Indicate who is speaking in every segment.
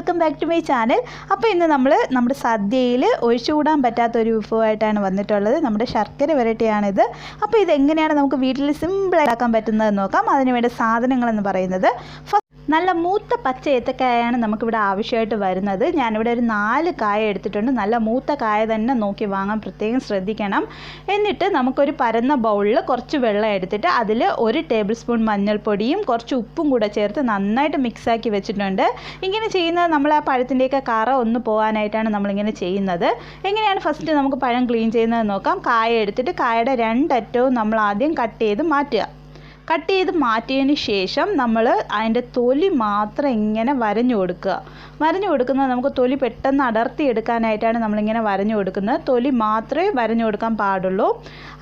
Speaker 1: Welcome back to my channel. അപ്പോൾ ഇന്ന് നമ്മുടെ സദ്യയിൽ ഒഴിച്ചുകൂടാൻ പറ്റാത്ത ഒരു വിഭവമായിട്ടാണ് വന്നിട്ടുള്ളത്. നമ്മുടെ ശർക്കര വരട്ടിയാണിത്. അപ്പോൾ ഇതെങ്ങനെയാണ് നമുക്ക് വീട്ടിൽ സിമ്പിളായി ആക്കാൻ പറ്റുന്നതെന്ന് നോക്കാം. അതിനുവേണ്ട സാധനങ്ങളെന്ന് പറയുന്നത് നല്ല മൂത്ത പച്ച ഏത്തക്കായാണ് നമുക്കിവിടെ ആവശ്യമായിട്ട് വരുന്നത്. ഞാനിവിടെ ഒരു 4 കായ എടുത്തിട്ടുണ്ട്. നല്ല മൂത്ത കായ തന്നെ നോക്കി വാങ്ങാൻ പ്രത്യേകം ശ്രദ്ധിക്കണം. എന്നിട്ട് നമുക്കൊരു പരന്ന ബൗളിൽ കുറച്ച് വെള്ളം എടുത്തിട്ട് അതിൽ 1 ടേബിൾ സ്പൂൺ മഞ്ഞൾപ്പൊടിയും കുറച്ച് ഉപ്പും കൂടെ ചേർത്ത് നന്നായിട്ട് മിക്സാക്കി വെച്ചിട്ടുണ്ട്. ഇങ്ങനെ ചെയ്യുന്നത് നമ്മൾ ആ പഴത്തിൻ്റെയൊക്കെ കറ ഒന്ന് പോകാനായിട്ടാണ് നമ്മളിങ്ങനെ ചെയ്യുന്നത്. എങ്ങനെയാണ് ഫസ്റ്റ് നമുക്ക് പഴം ക്ലീൻ ചെയ്യുന്നത് നോക്കാം. കായ എടുത്തിട്ട് കായയുടെ 2 അറ്റവും നമ്മൾ ആദ്യം കട്ട് ചെയ്ത് മാറ്റുക. കട്ട് ചെയ്ത് മാറ്റിയതിന് ശേഷം നമ്മൾ അതിൻ്റെ തൊലി മാത്രം ഇങ്ങനെ വരഞ്ഞു കൊടുക്കുക. വരഞ്ഞു കൊടുക്കുന്നത് നമുക്ക് തൊലി പെട്ടെന്ന് അടർത്തിയെടുക്കാനായിട്ടാണ് നമ്മളിങ്ങനെ വരഞ്ഞു കൊടുക്കുന്നത്. തൊലി മാത്രമേ വരഞ്ഞു കൊടുക്കാൻ പാടുള്ളൂ.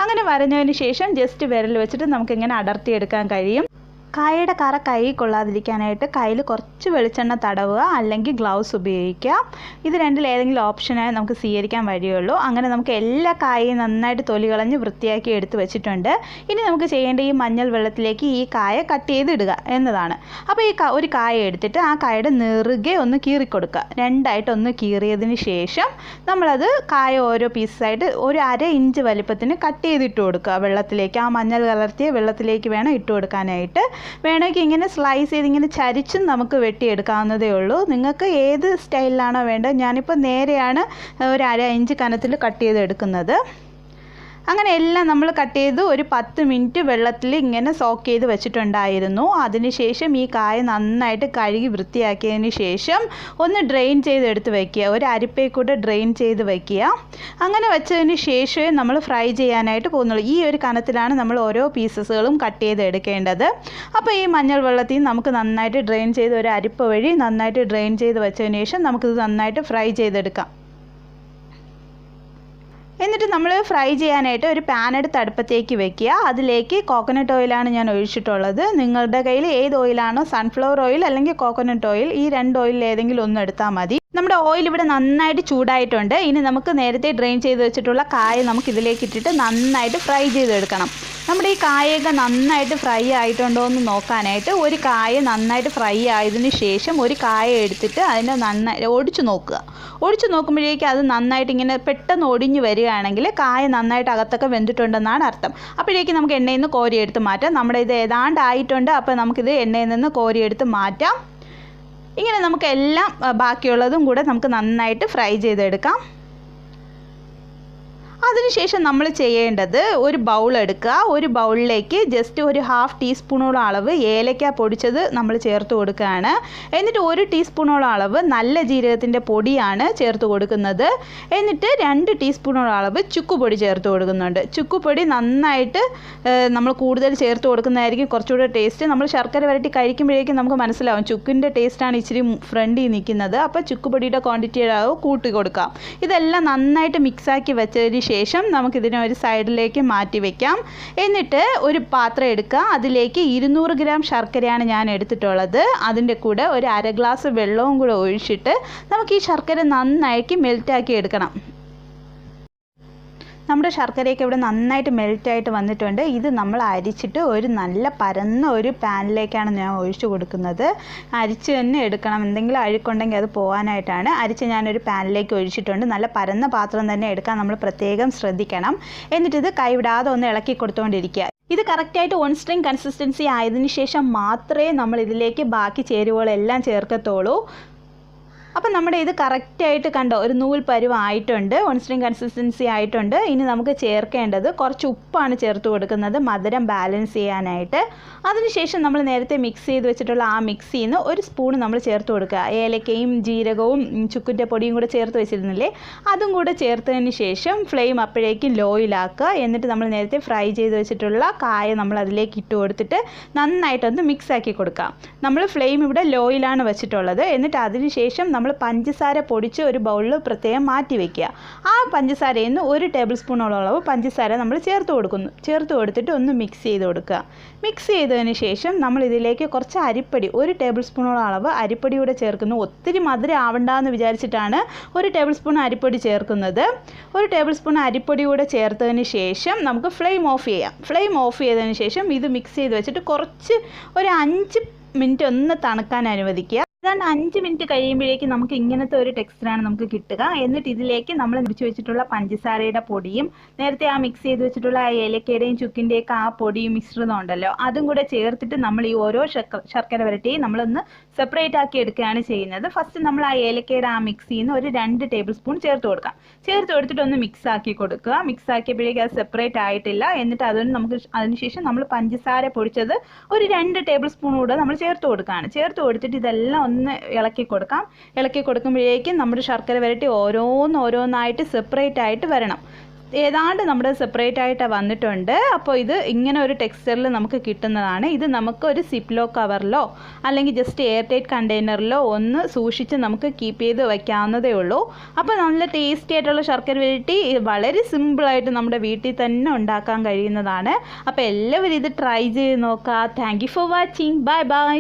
Speaker 1: അങ്ങനെ വരഞ്ഞതിന് ശേഷം ജസ്റ്റ് വിരൽ വെച്ചിട്ട് നമുക്കിങ്ങനെ അടർത്തിയെടുക്കാൻ കഴിയും. കായയുടെ കറ കൈ കൊള്ളാതിരിക്കാനായിട്ട് കയ്യിൽ കുറച്ച് വെളിച്ചെണ്ണ തടവുക, അല്ലെങ്കിൽ ഗ്ലൗസ് ഉപയോഗിക്കുക. ഇത് രണ്ടിൽ ഏതെങ്കിലും ഓപ്ഷനായി നമുക്ക് സ്വീകരിക്കാൻ വഴിയുള്ളൂ. അങ്ങനെ നമുക്ക് എല്ലാ കായയും നന്നായിട്ട് തൊലി കളഞ്ഞ് വൃത്തിയാക്കി എടുത്ത് വെച്ചിട്ടുണ്ട്. ഇനി നമുക്ക് ചെയ്യേണ്ട ഈ മഞ്ഞൾ വെള്ളത്തിലേക്ക് ഈ കായ കട്ട് ചെയ്തിടുക എന്നതാണ്. അപ്പോൾ ഈ ഒരു കായ എടുത്തിട്ട് ആ കായയുടെ നെറുകെ ഒന്ന് കീറിക്കൊടുക്കുക. 2ആയിട്ടൊന്ന് കീറിയതിന് ശേഷം നമ്മളത് കായ ഓരോ പീസായിട്ട് ഒരു 1/2 ഇഞ്ച് വലിപ്പത്തിന് കട്ട് ചെയ്തിട്ട് കൊടുക്കുക വെള്ളത്തിലേക്ക്. ആ മഞ്ഞൾ കലർത്തിയ വെള്ളത്തിലേക്ക് വേണം ഇട്ട് കൊടുക്കാനായിട്ട്. വേണമെങ്കിൽ ഇങ്ങനെ സ്ലൈസ് ചെയ്ത് ഇങ്ങനെ ചരിച്ചും നമുക്ക് വെട്ടിയെടുക്കാവുന്നതേ ഉള്ളൂ. നിങ്ങൾക്ക് ഏത് സ്റ്റൈലിലാണോ വേണ്ടത്. ഞാനിപ്പോൾ നേരെയാണ് ഒരു 1/2 ഇഞ്ച് കനത്തിൽ കട്ട് ചെയ്തെടുക്കുന്നത്. അങ്ങനെ എല്ലാം നമ്മൾ കട്ട് ചെയ്ത് ഒരു 10 മിനിറ്റ് വെള്ളത്തിൽ ഇങ്ങനെ സോക്ക് ചെയ്ത് വെച്ചിട്ടുണ്ടായിരുന്നു. അതിനുശേഷം ഈ കായ നന്നായിട്ട് കഴുകി വൃത്തിയാക്കിയതിന് ശേഷം ഒന്ന് ഡ്രെയിൻ ചെയ്തെടുത്ത് വയ്ക്കുക. ഒരു അരിപ്പയിൽ കൂടെ ഡ്രെയിൻ ചെയ്ത് വയ്ക്കുക. അങ്ങനെ വെച്ചതിന് ശേഷമേ നമ്മൾ ഫ്രൈ ചെയ്യാനായിട്ട് പോകുന്നുള്ളൂ. ഈ ഒരു കനത്തിലാണ് നമ്മൾ ഓരോ പീസസുകളും കട്ട് ചെയ്ത് എടുക്കേണ്ടത്. അപ്പോൾ ഈ മഞ്ഞൾ വെള്ളത്തിൽ നമുക്ക് നന്നായിട്ട് ഡ്രെയിൻ ചെയ്ത് ഒരു അരിപ്പ വഴി നന്നായിട്ട് ഡ്രെയിൻ ചെയ്ത് വെച്ചതിന് ശേഷം നമുക്കിത് നന്നായിട്ട് ഫ്രൈ ചെയ്തെടുക്കാം. എന്നിട്ട് നമ്മൾ ഫ്രൈ ചെയ്യാനായിട്ട് ഒരു പാൻ എടുത്ത് അടുപ്പത്തേക്ക് വെക്കുക. അതിലേക്ക് കോക്കനട്ട് ഓയിലാണ് ഞാൻ ഒഴിച്ചിട്ടുള്ളത്. നിങ്ങളുടെ കയ്യിൽ ഏത് ഓയിലാണോ, സൺഫ്ലവർ ഓയിൽ അല്ലെങ്കിൽ കോക്കനട്ട് ഓയിൽ, ഈ 2 ഓയിലിൽ ഏതെങ്കിലും ഒന്ന് എടുത്താൽ മതി. നമ്മുടെ ഓയിൽ ഇവിടെ നന്നായിട്ട് ചൂടായിട്ടുണ്ട്. ഇനി നമുക്ക് നേരത്തെ ഡ്രെയിൻ ചെയ്ത് വെച്ചിട്ടുള്ള കായ നമുക്ക് ഇതിലേക്ക് ഇട്ടിട്ട് നന്നായിട്ട് ഫ്രൈ ചെയ്തെടുക്കണം. നമ്മുടെ ഈ കായൊക്കെ നന്നായിട്ട് ഫ്രൈ ആയിട്ടുണ്ടോ എന്ന് നോക്കാനായിട്ട് ഒരു കായ നന്നായിട്ട് ഫ്രൈ ആയതിനു ശേഷം ഒരു കായ എടുത്തിട്ട് അതിനെ നന്നായി ഒടിച്ചു നോക്കുക. ഒടിച്ചു നോക്കുമ്പോഴേക്കും അത് നന്നായിട്ട് ഇങ്ങനെ പെട്ടെന്ന് ഒടിഞ്ഞു വരികയാണെങ്കിൽ കായ നന്നായിട്ട് അകത്തൊക്കെ വെന്തിട്ടുണ്ടെന്നാണ് അർത്ഥം. അപ്പോഴേക്കും നമുക്ക് എണ്ണയിൽ നിന്ന് കോരിയെടുത്ത് മാറ്റാം. നമ്മുടെ ഇത് ഏതാണ്ട് ആയിട്ടുണ്ട്. അപ്പോൾ നമുക്കിത് എണ്ണയിൽ നിന്ന് കോരിയെടുത്ത് മാറ്റാം. ഇങ്ങനെ നമുക്ക് എല്ലാം ബാക്കിയുള്ളതും കൂടെ നമുക്ക് നന്നായിട്ട് ഫ്രൈ ചെയ്തെടുക്കാം. അതിനുശേഷം നമ്മൾ ചെയ്യേണ്ടത് ഒരു ബൗൾ എടുക്കുക. ഒരു ബൗളിലേക്ക് ജസ്റ്റ് ഒരു 1/2 ടീസ്പൂണോളം അളവ് ഏലക്ക പൊടിച്ചത് നമ്മൾ ചേർത്ത് കൊടുക്കുകയാണ്. എന്നിട്ട് 1 ടീസ്പൂണോളം അളവ് നല്ല ജീരകത്തിൻ്റെ പൊടിയാണ് ചേർത്ത് കൊടുക്കുന്നത്. എന്നിട്ട് 2 ടീസ്പൂണോളം അളവ് ചുക്കുപൊടി ചേർത്ത് കൊടുക്കുന്നുണ്ട്. ചുക്കുപൊടി നന്നായിട്ട് നമ്മൾ കൂടുതൽ ചേർത്ത് കൊടുക്കുന്നതായിരിക്കും കുറച്ചുകൂടെ ടേസ്റ്റ്. നമ്മൾ ശർക്കര വരട്ടി കഴിക്കുമ്പോഴേക്കും നമുക്ക് മനസ്സിലാവും ചുക്കിൻ്റെ ടേസ്റ്റാണ് ഇച്ചിരി ഫ്രണ്ടിൽ നിൽക്കുന്നത്. അപ്പോൾ ചുക്കുപൊടിയുടെ ക്വാണ്ടിറ്റിയുടെ അളവ് കൂട്ടി കൊടുക്കാം. ഇതെല്ലാം നന്നായിട്ട് മിക്സാക്കി വെച്ചതിന് ശേഷം നമുക്കിതിനെ ഒരു സൈഡിലേക്ക് മാറ്റി വയ്ക്കാം. എന്നിട്ട് ഒരു പാത്രം എടുക്കുക. അതിലേക്ക് 200 ഗ്രാം ശർക്കരയാണ് ഞാൻ എടുത്തിട്ടുള്ളത്. അതിൻ്റെ കൂടെ ഒരു 1/2 ഗ്ലാസ് വെള്ളവും കൂടെ ഒഴിച്ചിട്ട് നമുക്ക് ഈ ശർക്കര നന്നായിട്ട് മെൽറ്റാക്കി എടുക്കണം. നമ്മുടെ ശർക്കരയൊക്കെ ഇവിടെ നന്നായിട്ട് മെൽറ്റായിട്ട് വന്നിട്ടുണ്ട്. ഇത് നമ്മൾ അരിച്ചിട്ട് ഒരു നല്ല പരന്ന ഒരു പാനിലേക്കാണ് ഞാൻ ഒഴിച്ചു കൊടുക്കുന്നത്. അരിച്ച് തന്നെ എടുക്കണം. എന്തെങ്കിലും അഴുക്കുണ്ടെങ്കിൽ അത് പോകാനായിട്ടാണ്. അരിച്ച് ഞാനൊരു പാനിലേക്ക് ഒഴിച്ചിട്ടുണ്ട്. നല്ല പരന്ന പാത്രം തന്നെ എടുക്കാൻ നമ്മൾ പ്രത്യേകം ശ്രദ്ധിക്കണം. എന്നിട്ടിത് കൈവിടാതെ ഒന്ന് ഇളക്കി കൊടുത്തുകൊണ്ടിരിക്കുക. ഇത് കറക്റ്റായിട്ട് 1 സ്ട്രിങ് കൺസിസ്റ്റൻസി ആയതിനു ശേഷം മാത്രമേ നമ്മൾ ഇതിലേക്ക് ബാക്കി ചേരുവകളെല്ലാം ചേർക്കത്തുള്ളൂ. അപ്പം നമ്മുടെ ഇത് കറക്റ്റായിട്ട് കണ്ടോ, ഒരു നൂൽ പരുവം ആയിട്ടുണ്ട്. 1 സ്ട്രിങ് കൺസിസ്റ്റൻസി ആയിട്ടുണ്ട്. ഇനി നമുക്ക് ചേർക്കേണ്ടത് കുറച്ച് ഉപ്പാണ് ചേർത്ത് കൊടുക്കുന്നത്, മധുരം ബാലൻസ് ചെയ്യാനായിട്ട്. അതിനുശേഷം നമ്മൾ നേരത്തെ മിക്സ് ചെയ്ത് വെച്ചിട്ടുള്ള ആ മിക്സിയിൽ നിന്ന് 1 സ്പൂൺ നമ്മൾ ചേർത്ത് കൊടുക്കുക. ഏലക്കയും ജീരകവും ചുക്കിൻ്റെ പൊടിയും കൂടെ ചേർത്ത് വെച്ചിരുന്നില്ലേ, അതും കൂടെ ചേർത്തതിന് ശേഷം ഫ്ലെയിം അപ്പോഴേക്കും ലോയിലാക്കുക. എന്നിട്ട് നമ്മൾ നേരത്തെ ഫ്രൈ ചെയ്ത് വെച്ചിട്ടുള്ള കായ നമ്മൾ അതിലേക്ക് ഇട്ട് കൊടുത്തിട്ട് നന്നായിട്ടൊന്ന് മിക്സാക്കി കൊടുക്കാം. നമ്മൾ ഫ്ലെയിം ഇവിടെ ലോയിലാണ് വെച്ചിട്ടുള്ളത്. എന്നിട്ട് അതിന് ശേഷം നമ്മൾ പഞ്ചസാര പൊടിച്ച് ഒരു ബൗളിൽ പ്രത്യേകം മാറ്റി വയ്ക്കുക. ആ പഞ്ചസാരയിൽ നിന്ന് 1 ടേബിൾ സ്പൂണോളം അളവ് പഞ്ചസാര നമ്മൾ ചേർത്ത് കൊടുത്തിട്ട് ഒന്ന് മിക്സ് ചെയ്ത് കൊടുക്കുക. മിക്സ് ചെയ്തതിന് ശേഷം നമ്മൾ ഇതിലേക്ക് കുറച്ച് അരിപ്പൊടി 1 ടേബിൾ സ്പൂണോളം അളവ് അരിപ്പൊടി കൂടെ ചേർക്കുന്നു. ഒത്തിരി മധുരം ആവണ്ടെന്ന് വിചാരിച്ചിട്ടാണ് 1 ടേബിൾ സ്പൂൺ അരിപ്പൊടി ചേർക്കുന്നത്. 1 ടേബിൾ സ്പൂൺ അരിപ്പൊടി കൂടെ ചേർത്തതിന് ശേഷം നമുക്ക് ഫ്ലെയിം ഓഫ് ചെയ്യാം. ഫ്ലെയിം ഓഫ് ചെയ്തതിന് ശേഷം ഇത് മിക്സ് ചെയ്ത് വെച്ചിട്ട് കുറച്ച് ഒരു 5 മിനിറ്റ് ഒന്ന് തണുക്കാൻ അനുവദിക്കുക. ഏതാണ്ട് 5 മിനിറ്റ് കഴിയുമ്പോഴേക്കും നമുക്ക് ഇങ്ങനത്തെ ഒരു ടെക്സ്ചറാണ് നമുക്ക് കിട്ടുക. എന്നിട്ട് ഇതിലേക്ക് നമ്മൾ മുറിച്ച് വെച്ചിട്ടുള്ള പഞ്ചസാരയുടെ പൊടിയും നേരത്തെ ആ മിക്സ് ചെയ്ത് വെച്ചിട്ടുള്ള ആ ഏലക്കയുടെയും ചുക്കിൻ്റെയൊക്കെ ആ പൊടിയും മിശ്രിതം ഉണ്ടല്ലോ, അതും കൂടെ ചേർത്തിട്ട് നമ്മൾ ഈ ഓരോ ശർക്കര വരട്ടിയും നമ്മളൊന്ന് സെപ്പറേറ്റ് ആക്കി എടുക്കുകയാണ് ചെയ്യുന്നത്. ഫസ്റ്റ് നമ്മൾ ആ ഏലക്കയുടെ ആ മിക്സിയിൽ നിന്ന് ഒരു 2 ടേബിൾ സ്പൂൺ ചേർത്ത് കൊടുക്കാം. ചേർത്ത് കൊടുത്തിട്ട് ഒന്ന് മിക്സ് ആക്കി കൊടുക്കുക. മിക്സ് ആക്കിയപ്പോഴേക്കും അത് സെപ്പറേറ്റ് ആയിട്ടില്ല. എന്നിട്ട് അതൊന്ന് നമുക്ക് അതിനുശേഷം നമ്മൾ പഞ്ചസാര പൊടിച്ചത് ഒരു 2 ടേബിൾ സ്പൂൺ കൂടെ നമ്മൾ ചേർത്ത് കൊടുക്കുകയാണ്. ചേർത്ത് കൊടുത്തിട്ട് ഇതെല്ലാം ഒന്ന് ഇളക്കി കൊടുക്കാം. ഇളക്കി കൊടുക്കുമ്പോഴേക്കും നമ്മുടെ ശർക്കര വരട്ടി ഓരോന്നായിട്ട് സെപ്പറേറ്റ് ആയിട്ട് വരണം. ഏതാണ്ട് നമ്മുടെ സെപ്പറേറ്റ് ആയിട്ട് വന്നിട്ടുണ്ട്. അപ്പോൾ ഇത് ഇങ്ങനെ ഒരു ടെക്സ്ചറിൽ നമുക്ക് കിട്ടുന്നതാണ്. ഇത് നമുക്ക് ഒരു സിപ്ലോ കവറിലോ അല്ലെങ്കിൽ ജസ്റ്റ് എയർ ടൈറ്റ് കണ്ടെയ്നറിലോ ഒന്ന് സൂക്ഷിച്ച് നമുക്ക് കീപ്പ് ചെയ്ത് വയ്ക്കാവുന്നതേ ഉള്ളൂ. അപ്പോൾ നല്ല ടേസ്റ്റി ആയിട്ടുള്ള ശർക്കര വരട്ടി വളരെ സിമ്പിളായിട്ട് നമ്മുടെ വീട്ടിൽ തന്നെ ഉണ്ടാക്കാൻ കഴിയുന്നതാണ്. അപ്പോൾ എല്ലാവരും ഇത് ട്രൈ ചെയ്ത് നോക്കുക. Thank you for watching. Bye bye.